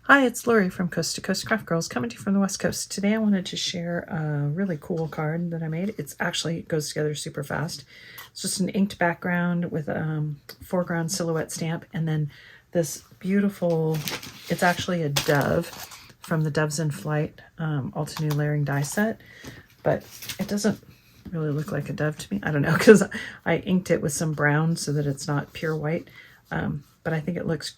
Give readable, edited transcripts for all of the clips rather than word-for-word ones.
Hi, it's Lori from Coast to Coast Craft Girls, coming to you from the West Coast. Today I wanted to share a really cool card that I made. It goes together super fast. It's just an inked background with a foreground silhouette stamp, and then this beautiful, it's actually a dove from the Doves in Flight Alta New Layering die set, but it doesn't really look like a dove to me. I don't know, because I inked it with some brown so that it's not pure white, but I think it looks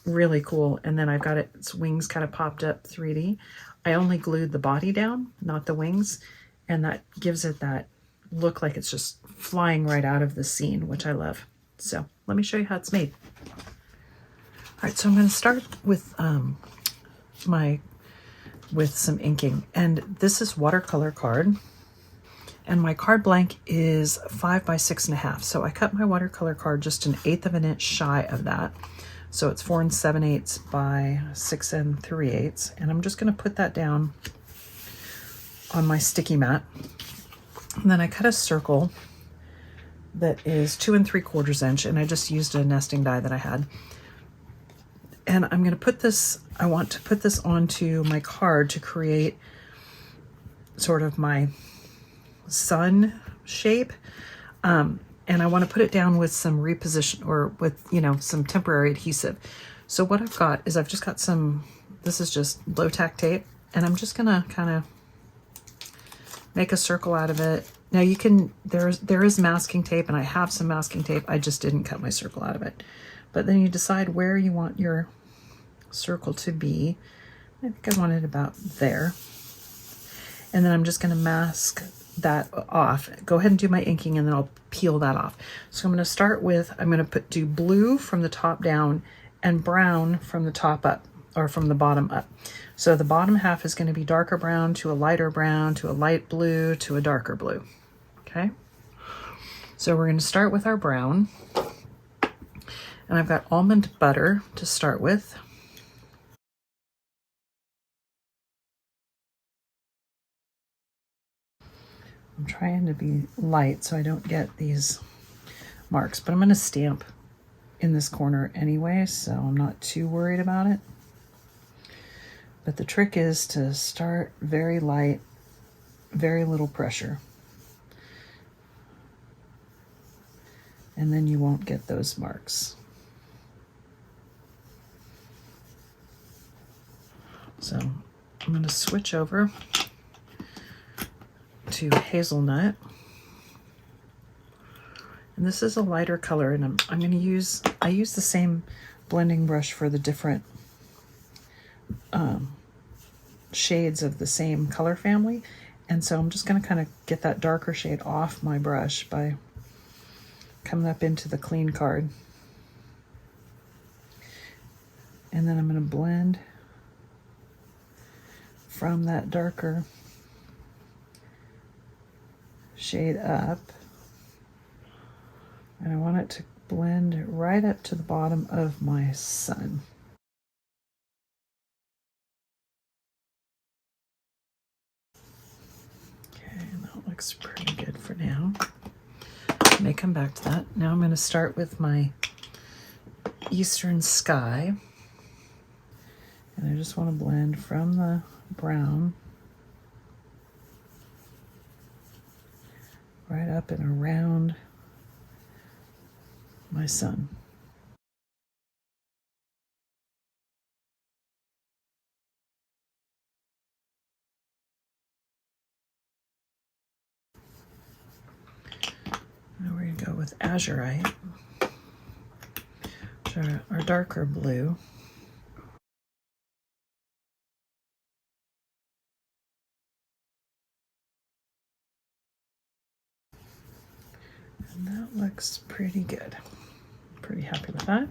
really cool. And then I've got its wings kind of popped up 3D. I only glued the body down, not the wings, and that gives it that look like it's just flying right out of the scene, which I love. So let me show you how it's made. All right, so I'm going to start with with some inking, and this is watercolor card, and my card blank is 5 by 6.5. So I cut my watercolor card just 1/8 of an inch shy of that. So it's 4 7/8 by 6 3/8. And I'm just going to put that down on my sticky mat. And then I cut a circle that is 2 3/4 inch, and I just used a nesting die that I had. And I'm going to put this, I want to put this onto my card to create sort of my sun shape. And I want to put it down with some reposition, or with, some temporary adhesive. So what I've got is I've just got some, this is just low tack tape, and I'm just gonna kind of make a circle out of it. Now you can, there is masking tape, and I have some masking tape. I just didn't cut my circle out of it. But then you decide where you want your circle to be. I think I want it about there. And then I'm just gonna mask that off. Go ahead and do my inking, and then I'll peel that off. So I'm going to start with, I'm going to do blue from the top down and brown from the top up, or from the bottom up. So the bottom half is going to be darker brown to a lighter brown to a light blue to a darker blue. Okay. So we're going to start with our brown, and I've got almond butter to start with. I'm trying to be light so I don't get these marks, but I'm going to stamp in this corner anyway, so I'm not too worried about it. But the trick is to start very light, very little pressure, and then you won't get those marks. So I'm going to switch over to hazelnut, and this is a lighter color, and I'm going to use, I use the same blending brush for the different shades of the same color family, and so I'm just going to kind of get that darker shade off my brush by coming up into the clean card, and then I'm going to blend from that darker shade up, and I want it to blend right up to the bottom of my sun. Okay, that looks pretty good for now. I may come back to that. Now I'm going to start with my eastern sky, and I just want to blend from the brown right up and around my sun. Now we're going to go with azurite, which are our darker blue. And that looks pretty good. Pretty happy with that.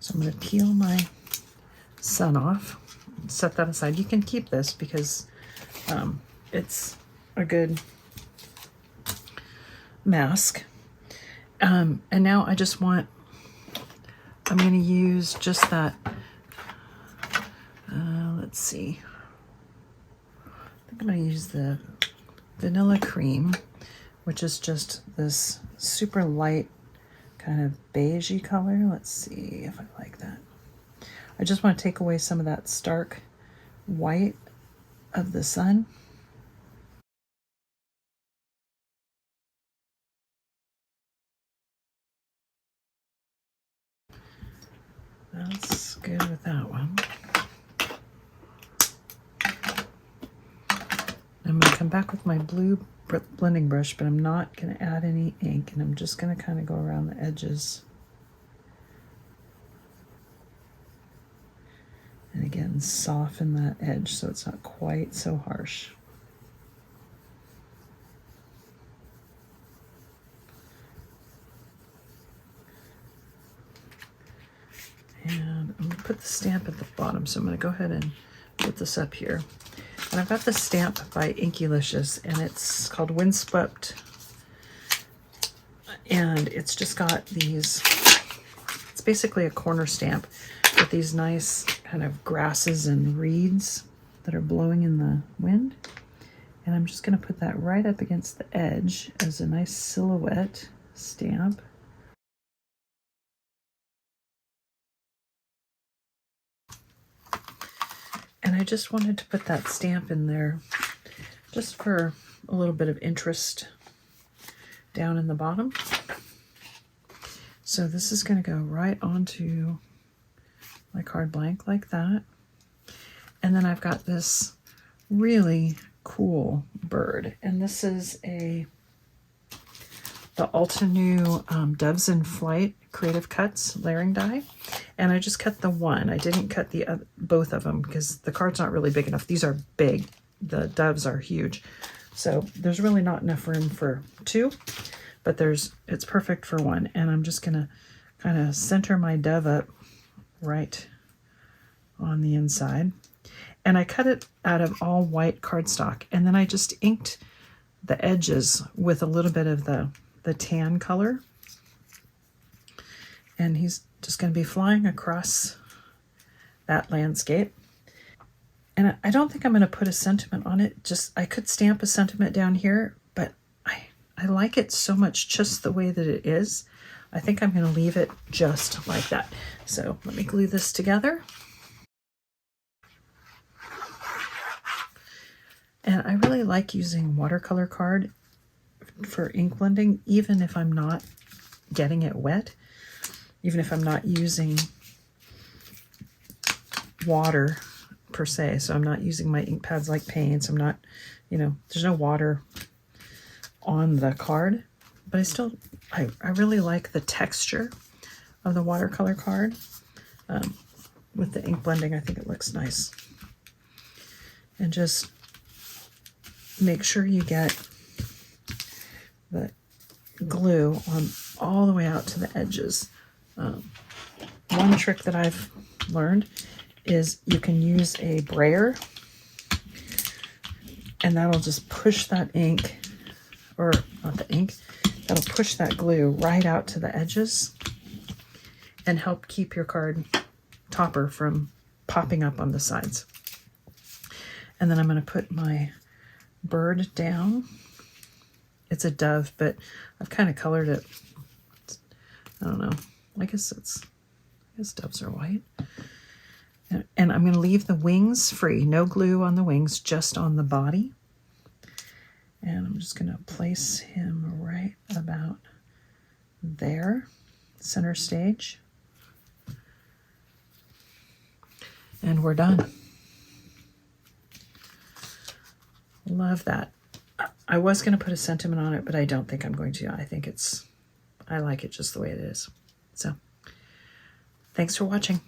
So I'm going to peel my sun off, set that aside. You can keep this because it's a good mask. And now I just want, I'm going to use just that, let's see, I think I'm going to use the vanilla cream, which is just this super light kind of beigey color. Let's see if I like that. I just want to take away some of that stark white of the sun. That's good with that one. I'm going to come back with my blue blending brush, but I'm not going to add any ink, and I'm just going to kind of go around the edges. And again, soften that edge so it's not quite so harsh. And I'm going to put the stamp at the bottom, so I'm going to go ahead and put this up here. And I've got this stamp by Inkiliscious, and it's called Windswept. And it's just got these, it's basically a corner stamp with these nice kind of grasses and reeds that are blowing in the wind. And I'm just going to put that right up against the edge as a nice silhouette stamp. And I just wanted to put that stamp in there just for a little bit of interest down in the bottom. So this is going to go right onto my card blank like that. And then I've got this really cool bird. And this is the Altenew Doves in Flight Creative Cuts layering die. And I just cut the one. I didn't cut the both of them because the card's not really big enough. These are big. The doves are huge. So there's really not enough room for two, but it's perfect for one. And I'm just gonna kind of center my dove up right on the inside. And I cut it out of all white cardstock. And then I just inked the edges with a little bit of the tan color. And he's just going to be flying across that landscape. And I don't think I'm going to put a sentiment on it. I could stamp a sentiment down here, but I like it so much just the way that it is. I think I'm going to leave it just like that. So let me glue this together. And I really like using watercolor card for ink blending, even if I'm not getting it wet, even if I'm not using water per se. So I'm not using my ink pads like paints. I'm not, there's no water on the card, but I really like the texture of the watercolor card. With the ink blending, I think it looks nice. And just make sure you get the glue on all the way out to the edges. One trick that I've learned is you can use a brayer, and that'll just push that ink, or not the ink, that'll push that glue right out to the edges and help keep your card topper from popping up on the sides. And then I'm going to put my bird down. It's a dove, but I've kind of colored it. I don't know. I guess doves are white. And I'm going to leave the wings free. No glue on the wings, just on the body. And I'm just going to place him right about there, center stage. And we're done. Love that. I was going to put a sentiment on it, but I don't think I'm going to. I like it just the way it is. So, thanks for watching.